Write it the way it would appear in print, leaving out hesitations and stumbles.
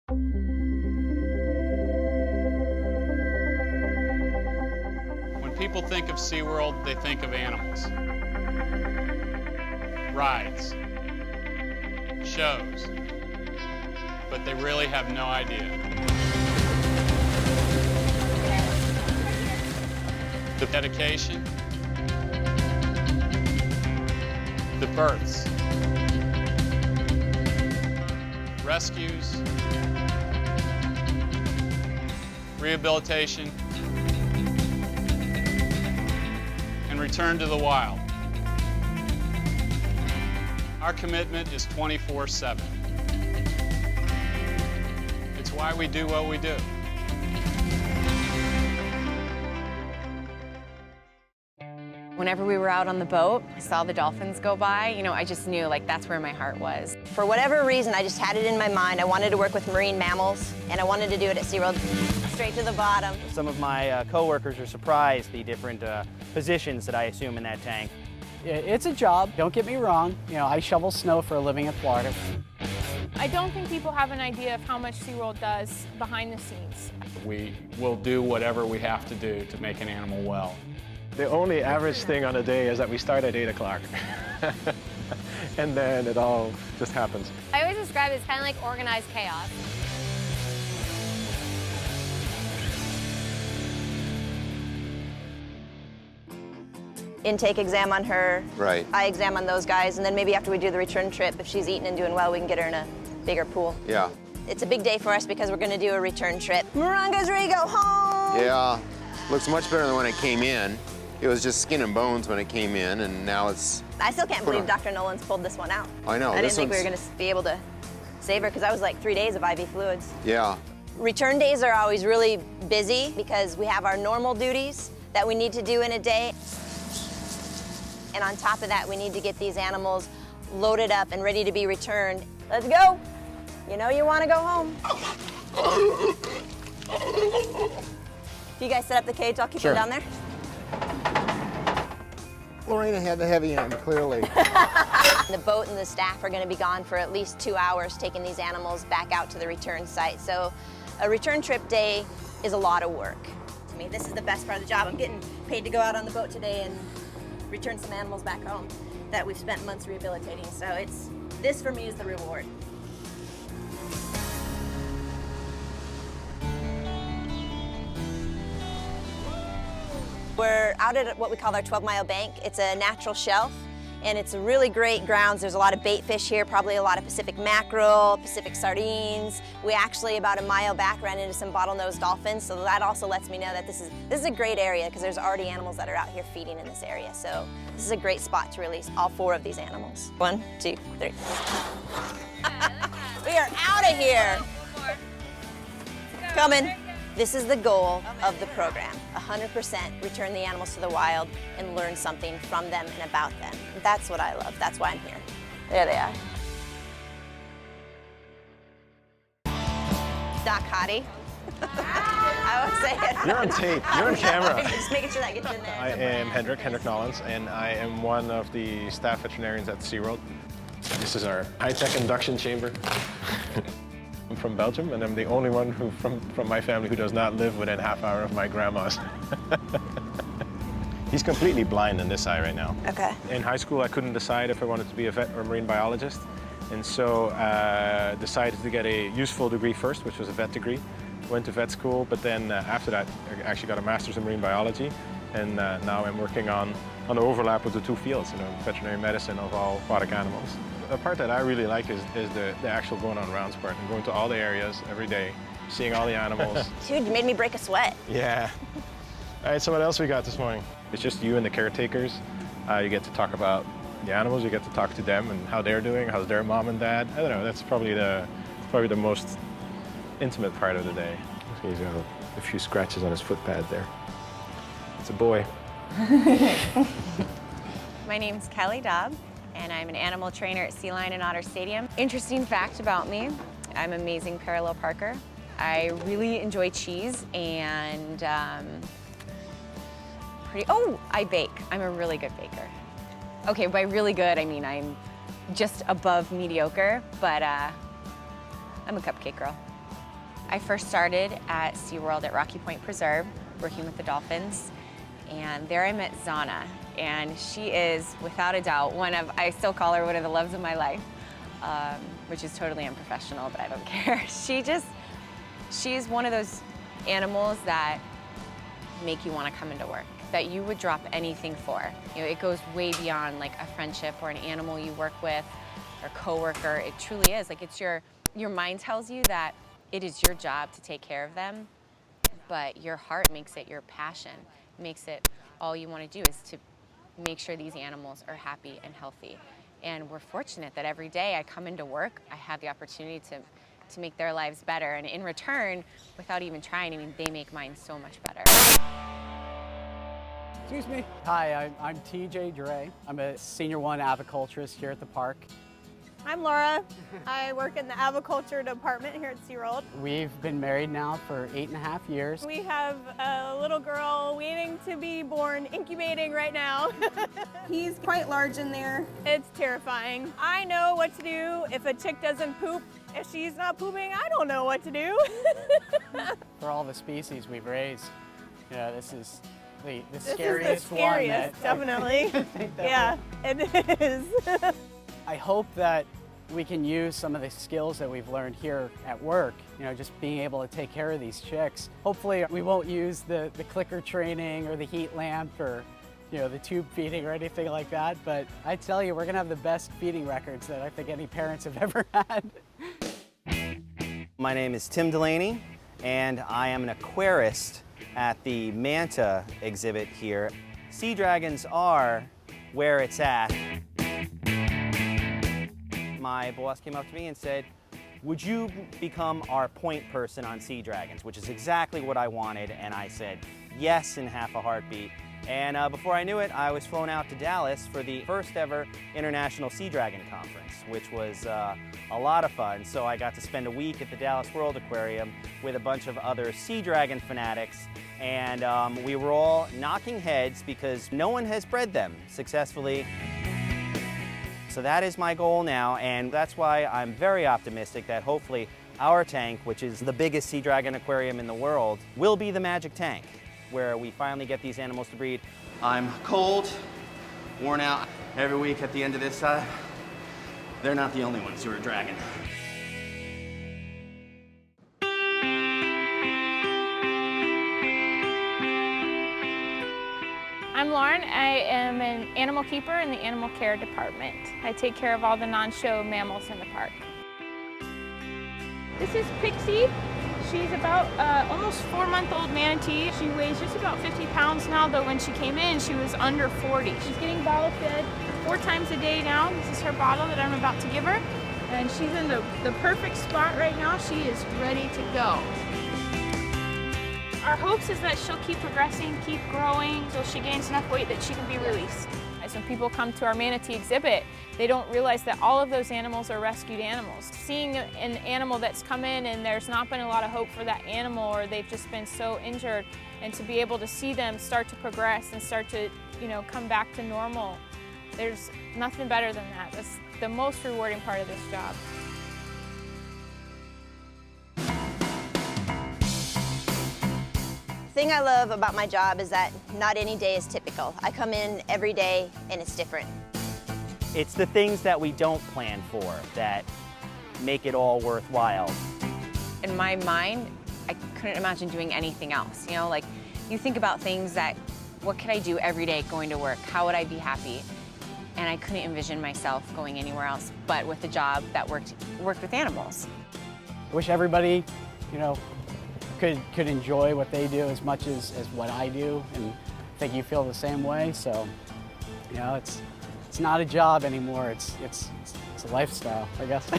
When people think of SeaWorld, they think of animals, rides, shows, but they really have no idea. The dedication, the births, rescues, rehabilitation, and return to the wild. Our commitment is 24/7. It's why we do what we do. Whenever we were out on the boat, I saw the dolphins go by, I just knew, that's where my heart was. For whatever reason, I just had it in my mind. I wanted to work with marine mammals, and I wanted to do it at SeaWorld. Straight to the bottom. Some of my coworkers are surprised the different positions that I assume in that tank. It's a job, don't get me wrong. I shovel snow for a living in Florida. I don't think people have an idea of how much SeaWorld does behind the scenes. We will do whatever we have to do to make an animal well. The only average thing on a day is that we start at 8 o'clock. And then it all just happens. I always describe it as kind of like organized chaos. Intake exam on her. Right. Eye exam on those guys, and then maybe after we do the return trip, if she's eating and doing well, we can get her in a bigger pool. Yeah. It's a big day for us because we're going to do a return trip. Moronga's ready to go home. Yeah. Looks much better than when it came in. It was just skin and bones when it came in, and now it's... I still can't believe Dr. Nolan's pulled this one out. I know. I didn't think we were going to be able to save her because that was like 3 days of IV fluids. Yeah. Return days are always really busy because we have our normal duties that we need to do in a day. And on top of that, we need to get these animals loaded up and ready to be returned. Let's go. You know you want to go home. If you guys set up the cage, I'll keep them down there. Lorena had the heavy end, clearly. The boat and the staff are going to be gone for at least 2 hours taking these animals back out to the return site. So a return trip day is a lot of work. To me, this is the best part of the job. I'm getting paid to go out on the boat today and return some animals back home that we've spent months rehabilitating. So this for me is the reward. We're out at what we call our 12-mile bank. It's a natural shelf, and it's a really great grounds. There's a lot of bait fish here, probably a lot of Pacific mackerel, Pacific sardines. We actually, about a mile back, ran into some bottlenose dolphins, so that also lets me know that this is a great area because there's already animals that are out here feeding in this area. So this is a great spot to release all 4 of these animals. 1, 2, 3. We are out of here. Coming. This is the goal of the program, 100% return the animals to the wild and learn something from them and about them. That's what I love. That's why I'm here. There they are. Doc Hottie. I always say it. You're on tape. You're on camera. Just making sure that gets in there. I am Hendrik Nollens, and I am one of the staff veterinarians at SeaWorld. This is our high-tech induction chamber. I'm from Belgium, and I'm the only one from my family who does not live within half hour of my grandma's. He's completely blind in this eye right now. Okay. In high school, I couldn't decide if I wanted to be a vet or a marine biologist, and so decided to get a useful degree first, which was a vet degree. Went to vet school, but then after that, I actually got a master's in marine biology, and now I'm working on the overlap of the 2 fields, veterinary medicine of all aquatic animals. The part that I really like is the actual going on rounds part and going to all the areas every day, seeing all the animals. Dude, you made me break a sweat. Yeah. All right, so what else we got this morning? It's just you and the caretakers. You get to talk about the animals, you get to talk to them and how they're doing, how's their mom and dad. I don't know, that's probably the most intimate part of the day. He's got a few scratches on his foot pad there. It's a boy. My name's Kelly Dobb, and I'm an animal trainer at Sea Lion and Otter Stadium. Interesting fact about me, I'm amazing parallel parker. I really enjoy cheese and I bake. I'm a really good baker. Okay, by really good, I mean I'm just above mediocre, but I'm a cupcake girl. I first started at SeaWorld at Rocky Point Preserve, working with the dolphins. And there I met Zana. And she is, without a doubt, I still call her one of the loves of my life, which is totally unprofessional, but I don't care. She's one of those animals that make you want to come into work, that you would drop anything for. You know, it goes way beyond like a friendship or an animal you work with or coworker. It truly is. Like it's your mind tells you that it is your job to take care of them, but your heart makes it your passion, makes it all you want to do is to make sure these animals are happy and healthy. And we're fortunate that every day I come into work, I have the opportunity to make their lives better. And in return, without even trying, I mean, they make mine so much better. Excuse me. Hi, I'm TJ Dre. I'm a Senior 1 aviculturist here at the park. I'm Laura. I work in the aviculture department here at SeaWorld. We've been married now for 8.5 years. We have a little girl waiting to be born, incubating right now. He's quite large in there. It's terrifying. I know what to do if a chick doesn't poop. If she's not pooping, I don't know what to do. For all the species we've raised, you know, this is the This scariest is the scariest, one. Definitely. Yeah, it is. I hope that we can use some of the skills that we've learned here at work, you know, just being able to take care of these chicks. Hopefully we won't use the clicker training or the heat lamp or, you know, the tube feeding or anything like that, but I tell you, we're gonna have the best feeding records that I think any parents have ever had. My name is Tim Delaney, and I am an aquarist at the Manta exhibit here. Sea dragons are where it's at. My boss came up to me and said, would you become our point person on Sea Dragons, which is exactly what I wanted, and I said yes in half a heartbeat. And before I knew it, I was flown out to Dallas for the first ever International Sea Dragon Conference, which was a lot of fun. So I got to spend a week at the Dallas World Aquarium with a bunch of other sea dragon fanatics, and we were all knocking heads because no one has bred them successfully. So that is my goal now, and that's why I'm very optimistic that hopefully our tank, which is the biggest sea dragon aquarium in the world, will be the magic tank, where we finally get these animals to breed. I'm cold, worn out every week at the end of this. They're not the only ones who are dragging. I'm Lauren. I am an animal keeper in the animal care department. I take care of all the non-show mammals in the park. This is Pixie. She's about almost 4-month-old manatee. She weighs just about 50 pounds now, though when she came in, she was under 40. She's getting bottle fed 4 times a day now. This is her bottle that I'm about to give her. And she's in the perfect spot right now. She is ready to go. Our hopes is that she'll keep progressing, keep growing, until she gains enough weight that she can be released. As when people come to our manatee exhibit, they don't realize that all of those animals are rescued animals. Seeing an animal that's come in and there's not been a lot of hope for that animal, or they've just been so injured, and to be able to see them start to progress and start to, you know, come back to normal, there's nothing better than that. That's the most rewarding part of this job. The thing I love about my job is that not any day is typical. I come in every day and it's different. It's the things that we don't plan for that make it all worthwhile. In my mind, I couldn't imagine doing anything else. You know, like you think about things that, what could I do every day going to work? How would I be happy? And I couldn't envision myself going anywhere else but with a job that worked with animals. I wish everybody, you know, could enjoy what they do as much as what I do, and I think you feel the same way. So, you know, it's not a job anymore. It's a lifestyle, I guess.